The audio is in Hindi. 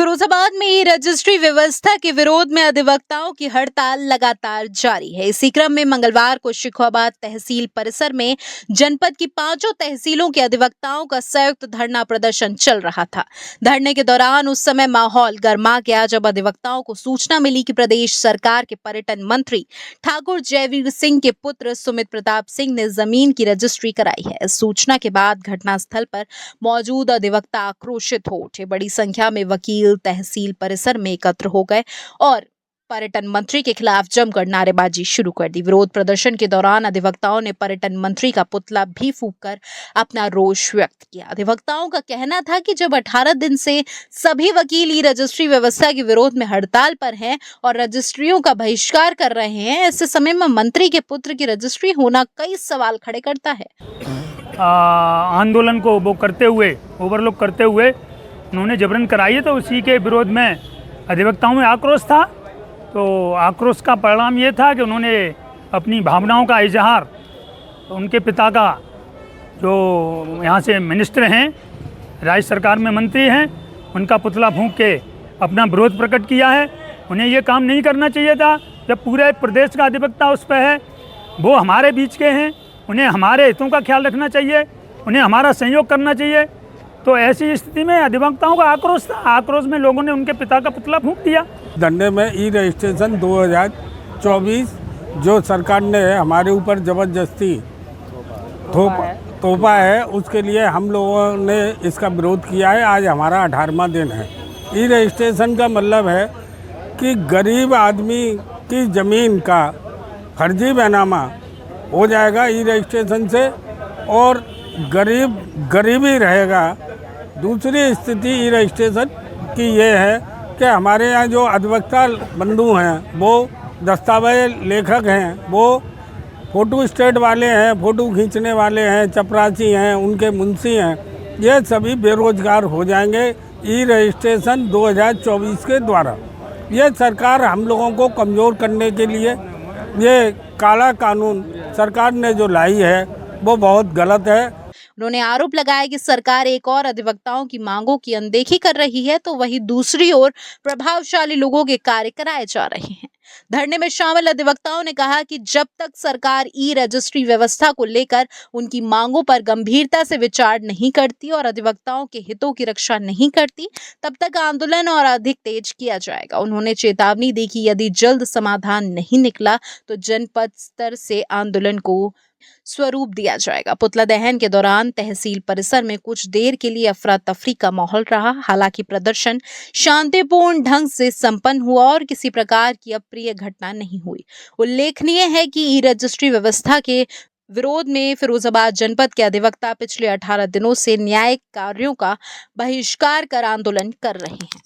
फिरोजाबाद में ई रजिस्ट्री व्यवस्था के विरोध में अधिवक्ताओं की हड़ताल लगातार जारी है। इसी क्रम में मंगलवार को शिकोहाबाद तहसील परिसर में जनपद की 5 तहसीलों के अधिवक्ताओं का संयुक्त धरना प्रदर्शन चल रहा था। धरने के दौरान उस समय माहौल गर्मा गया जब अधिवक्ताओं को सूचना मिली कि प्रदेश सरकार के पर्यटन मंत्री ठाकुर जयवीर सिंह के पुत्र सुमित प्रताप सिंह ने जमीन की रजिस्ट्री कराई है। इस सूचना के बाद घटनास्थल पर मौजूद अधिवक्ता आक्रोशित हो उठे। बड़ी संख्या में वकील तहसील परिसर में एकत्र हो गए और पर्यटन मंत्री के खिलाफ जमकर नारेबाजी शुरू कर दी। विरोध प्रदर्शन के दौरान अधिवक्ताओं ने पर्यटन मंत्री का पुतला भी फूंककर अपना रोष व्यक्त किया। अधिवक्ताओं का कहना था कि जब 18 दिन से सभी वकील ई रजिस्ट्री व्यवस्था के विरोध में हड़ताल पर हैं और रजिस्ट्रियों का बहिष्कार कर रहे हैं, ऐसे समय में मंत्री के पुत्र की रजिस्ट्री होना कई सवाल खड़े करता है। आंदोलन को वो करते हुए ओवरलुक करते हुए उन्होंने जबरन कराई है, तो उसी के विरोध में अधिवक्ताओं में आक्रोश था। तो आक्रोश का परिणाम ये था कि उन्होंने अपनी भावनाओं का इजहार उनके पिता का, जो यहाँ से मिनिस्टर हैं, राज्य सरकार में मंत्री हैं, उनका पुतला फूंक के अपना विरोध प्रकट किया है। उन्हें ये काम नहीं करना चाहिए था। जब पूरे प्रदेश का अधिवक्ता उस पर है, वो हमारे बीच के हैं, उन्हें हमारे हितों का ख्याल रखना चाहिए, उन्हें हमारा सहयोग करना चाहिए। तो ऐसी स्थिति में अधिवक्ताओं का आक्रोश था। आक्रोश में लोगों ने उनके पिता का पुतला फूंक दिया। धरने में ई रजिस्ट्रेशन 2024 जो सरकार ने हमारे ऊपर ज़बरदस्ती थोपा है, उसके लिए हम लोगों ने इसका विरोध किया है। आज हमारा 18वां दिन है। ई रजिस्ट्रेशन का मतलब है कि गरीब आदमी की ज़मीन का फर्जी बैनामा हो जाएगा ई रजिस्ट्रेशन से और गरीबी रहेगा। दूसरी स्थिति ई रजिस्ट्रेशन की ये है कि हमारे यहाँ जो अधिवक्ता बंधु हैं, वो दस्तावेज लेखक हैं, वो फ़ोटो स्टेट वाले हैं, फ़ोटो खींचने वाले हैं, चपरासी हैं, उनके मुंशी हैं, ये सभी बेरोजगार हो जाएंगे ई रजिस्ट्रेशन 2024 के द्वारा। ये सरकार हम लोगों को कमज़ोर करने के लिए ये काला कानून सरकार ने जो लाई है वो बहुत गलत है। उन्होंने आरोप लगाया कि सरकार एक और अधिवक्ताओं की मांगों की अनदेखी कर रही है, तो वहीं दूसरी ओर प्रभावशाली लोगों के कार्य कराए जा रहे हैं। धरने में शामिल अधिवक्ताओं ने कहा कि जब तक सरकार ई रजिस्ट्री व्यवस्था को लेकर उनकी मांगों पर गंभीरता से विचार नहीं करती और अधिवक्ताओं के हितों की रक्षा नहीं करती, तब तक आंदोलन और अधिक तेज किया जाएगा। उन्होंने चेतावनी दी कि यदि जल्द समाधान नहीं निकला तो जनपद स्तर से आंदोलन को स्वरूप दिया जाएगा। पुतला दहन के दौरान तहसील परिसर में कुछ देर के लिए अफरा तफरी का माहौल रहा। हालांकि प्रदर्शन शांतिपूर्ण ढंग से संपन्न हुआ और किसी प्रकार की अप्रिय घटना नहीं हुई। उल्लेखनीय है कि ई रजिस्ट्री व्यवस्था के विरोध में फिरोजाबाद जनपद के अधिवक्ता पिछले 18 दिनों से न्यायिक कार्यों का बहिष्कार कर आंदोलन कर रहे हैं।